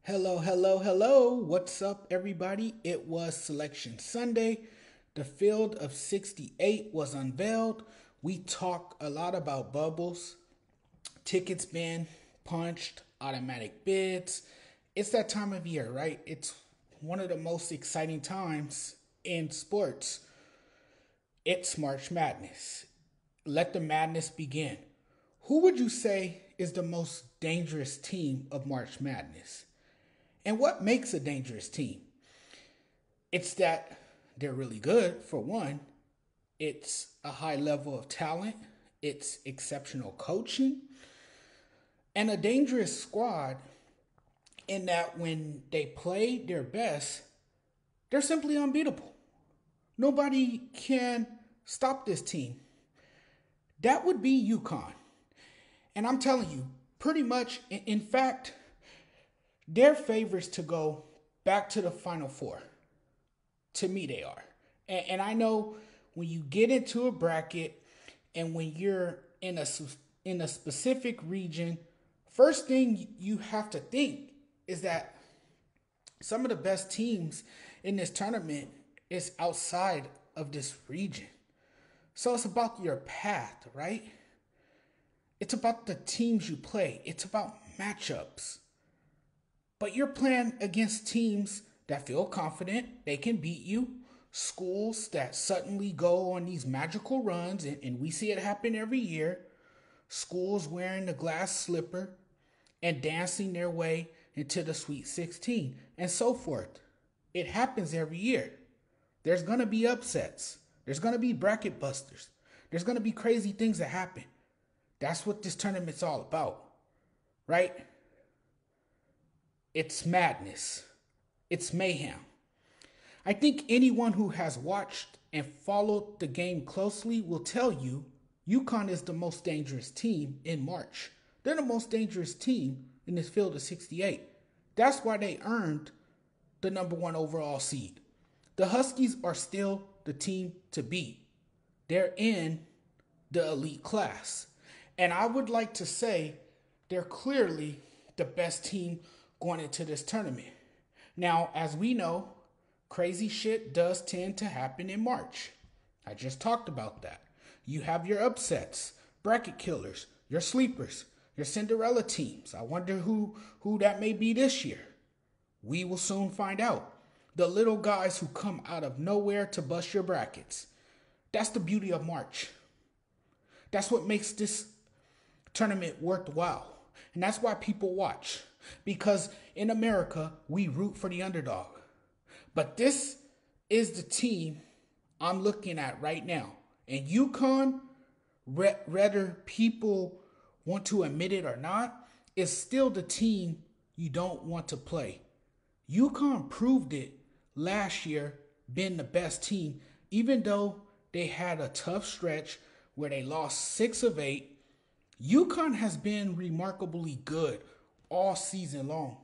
Hello, hello, hello. What's up, everybody? It was Selection Sunday. The field of 68 was unveiled. We talk a lot about bubbles, tickets being punched, automatic bids. It's that time of year, right? It's one of the most exciting times in sports. It's March Madness. Let the madness begin. Who would you say is the most dangerous team of March Madness? And what makes a dangerous team? It's that they're really good, for one. It's a high level of talent. It's exceptional coaching. And a dangerous squad in that when they play their best, they're simply unbeatable. Nobody can stop this team. That would be UConn. And I'm telling you, pretty much, in fact, they're favorites to go back to the Final Four. To me, they are. And I know when you get into a bracket and when you're in a specific region, first thing you have to think is that some of the best teams in this tournament is outside of this region. So it's about your path, right? It's about the teams you play. It's about matchups. But you're playing against teams that feel confident they can beat you, schools that suddenly go on these magical runs, and we see it happen every year. Schools wearing the glass slipper and dancing their way into the Sweet 16 and so forth. It happens every year. There's going to be upsets, there's going to be bracket busters, there's going to be crazy things that happen. That's what this tournament's all about, right? It's madness. It's mayhem. I think anyone who has watched and followed the game closely will tell you UConn is the most dangerous team in March. They're the most dangerous team in this field of 68. That's why they earned the number one overall seed. The Huskies are still the team to beat. They're in the elite class. And I would like to say they're clearly the best team going into this tournament. Now, as we know, crazy shit does tend to happen in March. I just talked about that. You have your upsets, bracket killers, your sleepers, your Cinderella teams. I wonder who that may be this year. We will soon find out. The little guys who come out of nowhere to bust your brackets. That's the beauty of March. That's what makes this tournament worthwhile. And that's why people watch. Because in America, we root for the underdog. But this is the team I'm looking at right now. And UConn, whether people want to admit it or not, is still the team you don't want to play. UConn proved it last year being the best team, even though they had a tough stretch where they lost 6 of 8. UConn has been remarkably good all season long.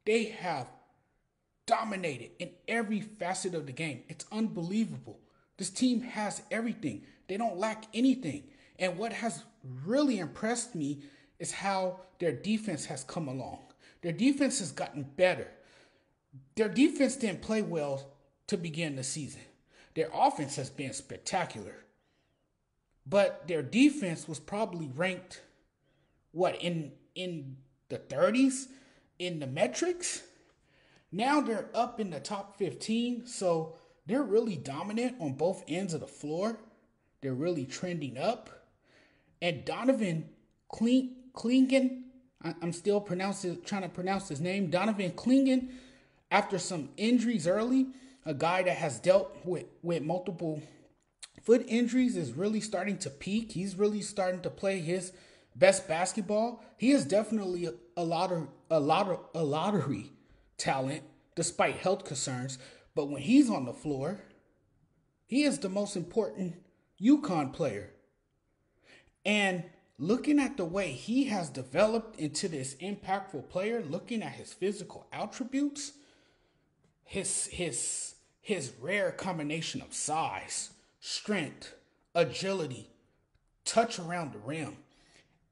They have dominated in every facet of the game. It's unbelievable. This team has everything. They don't lack anything. And what has really impressed me is how their defense has come along. Their defense has gotten better. Their defense didn't play well to begin the season. Their offense has been spectacular. But their defense was probably ranked, in the 30s in the metrics? Now they're up in the top 15, so they're really dominant on both ends of the floor. They're really trending up. And Donovan Klingen, I'm still trying to pronounce his name, Donovan Klingen, after some injuries early, a guy that has dealt with multiple foot injuries, is really starting to peak. He's really starting to play his best basketball. He is definitely a lottery talent despite health concerns. But when he's on the floor, he is the most important UConn player. And looking at the way he has developed into this impactful player, looking at his physical attributes, his rare combination of size, strength, agility, touch around the rim,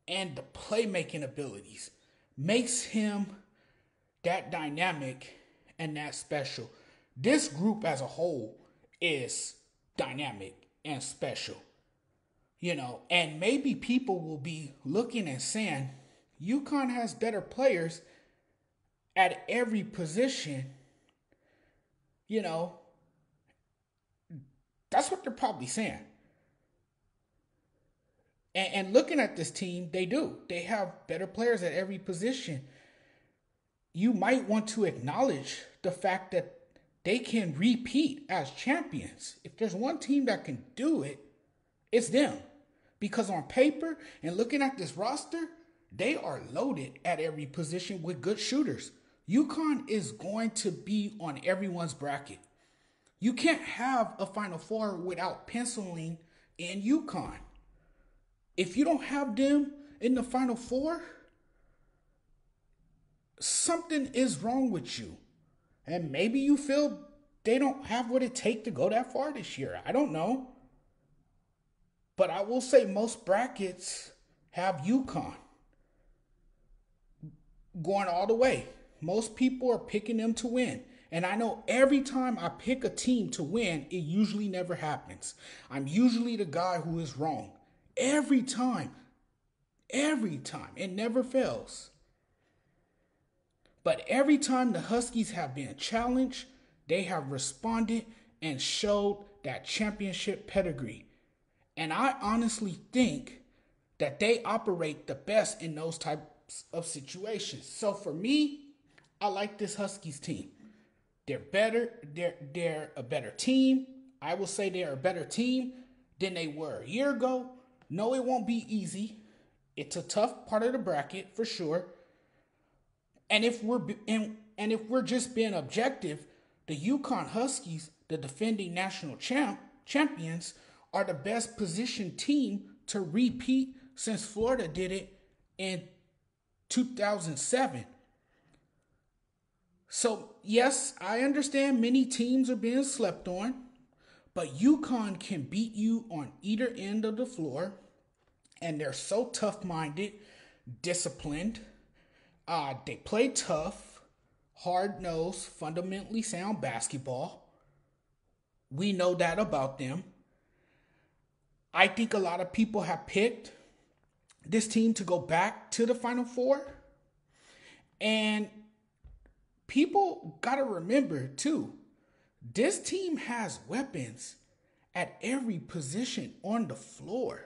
and the playmaking abilities makes him that dynamic and that special. This group as a whole is dynamic and special, and maybe people will be looking and saying, UConn has better players at every position, you know, that's what they're probably saying. And looking at this team, they do. They have better players at every position. You might want to acknowledge the fact that they can repeat as champions. If there's one team that can do it, it's them. Because on paper and looking at this roster, they are loaded at every position with good shooters. UConn is going to be on everyone's bracket. You can't have a Final Four without penciling in UConn. If you don't have them in the Final Four, something is wrong with you. And maybe you feel they don't have what it takes to go that far this year. I don't know. But I will say most brackets have UConn going all the way. Most people are picking them to win. And I know every time I pick a team to win, it usually never happens. I'm usually the guy who is wrong. Every time. It never fails. But every time the Huskies have been challenged, they have responded and showed that championship pedigree. And I honestly think that they operate the best in those types of situations. So for me, I like this Huskies team. They're better. They're a better team. I will say they're a better team than they were a year ago. No, it won't be easy. It's a tough part of the bracket for sure. And if we're just being objective, the UConn Huskies, the defending national champions, are the best positioned team to repeat since Florida did it in 2007. So, yes, I understand many teams are being slept on, but UConn can beat you on either end of the floor, and they're so tough-minded, disciplined. They play tough, hard-nosed, fundamentally sound basketball. We know that about them. I think a lot of people have picked this team to go back to the Final Four. And people got to remember, too, this team has weapons at every position on the floor.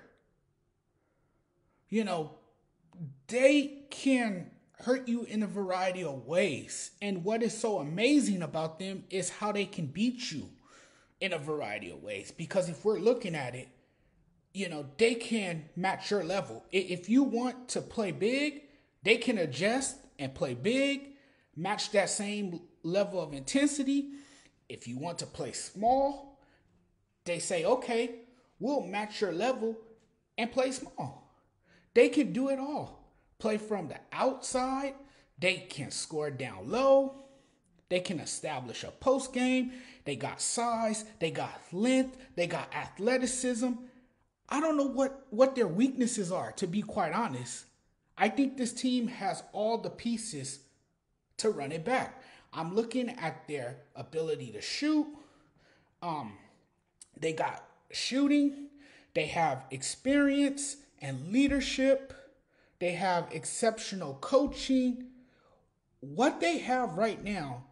They can hurt you in a variety of ways. And what is so amazing about them is how they can beat you in a variety of ways. Because if we're looking at it, they can match your level. If you want to play big, they can adjust and play big, match that same level of intensity. If you want to play small, they say, okay, we'll match your level and play small. They can do it all. Play from the outside. They can score down low. They can establish a post game. They got size. They got length. They got athleticism. I don't know what their weaknesses are, to be quite honest. I think this team has all the pieces to run it back. I'm looking at their ability to shoot. They got shooting. They have experience and leadership. They have exceptional coaching. What they have right now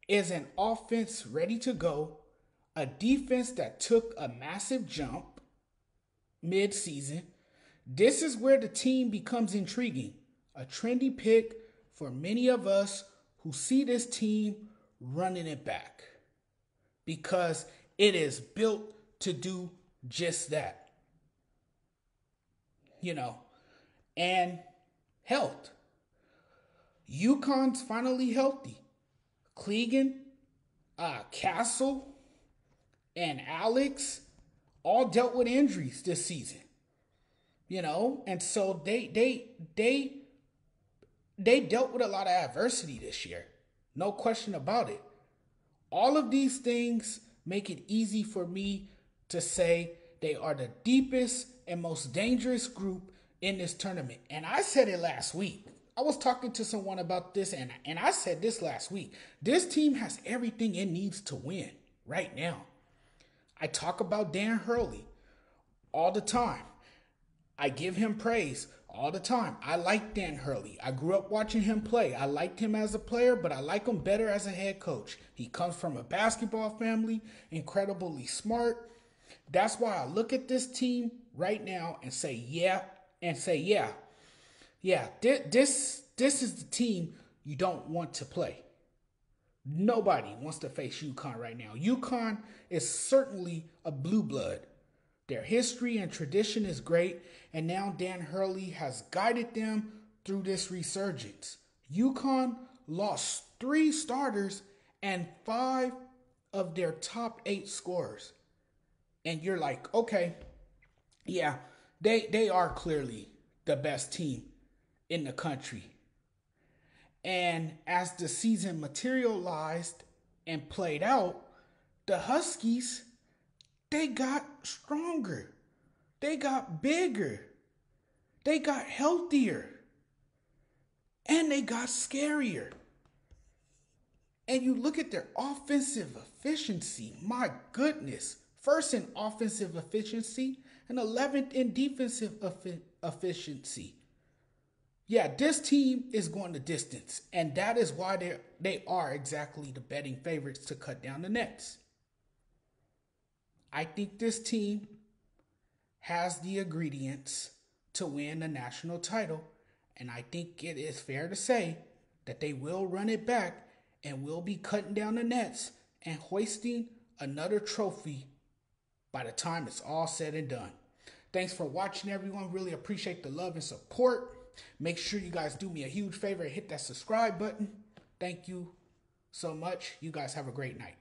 is an offense ready to go, a defense that took a massive jump mid-season. This is where the team becomes intriguing. A trendy pick for many of us who see this team running it back. Because it is built to do just that. And health. UConn's finally healthy. Clegan, Castle, and Alex all dealt with injuries this season, and so they dealt with a lot of adversity this year. No question about it. All of these things make it easy for me to say they are the deepest and most dangerous group in this tournament. And I said it last week. I was talking to someone about this, and I said this last week. This team has everything it needs to win right now. I talk about Dan Hurley all the time. I give him praise all the time. I like Dan Hurley. I grew up watching him play. I liked him as a player, but I like him better as a head coach. He comes from a basketball family, incredibly smart. That's why I look at this team right now and say, yeah, this is the team you don't want to play. Nobody wants to face UConn right now. UConn is certainly a blue blood. Their history and tradition is great, and now Dan Hurley has guided them through this resurgence. UConn lost 3 starters and 5 of their top 8 scorers. And you're like, okay, yeah, they are clearly the best team in the country. And as the season materialized and played out, the Huskies, they got stronger. They got bigger. They got healthier. And they got scarier. And you look at their offensive efficiency, my goodness. First in offensive efficiency and 11th in defensive efficiency. Yeah, this team is going the distance, and that is why they are exactly the betting favorites to cut down the nets. I think this team has the ingredients to win the national title, and I think it is fair to say that they will run it back and will be cutting down the nets and hoisting another trophy by the time it's all said and done. Thanks for watching, everyone. Really appreciate the love and support. Make sure you guys do me a huge favor and hit that subscribe button. Thank you so much. You guys have a great night.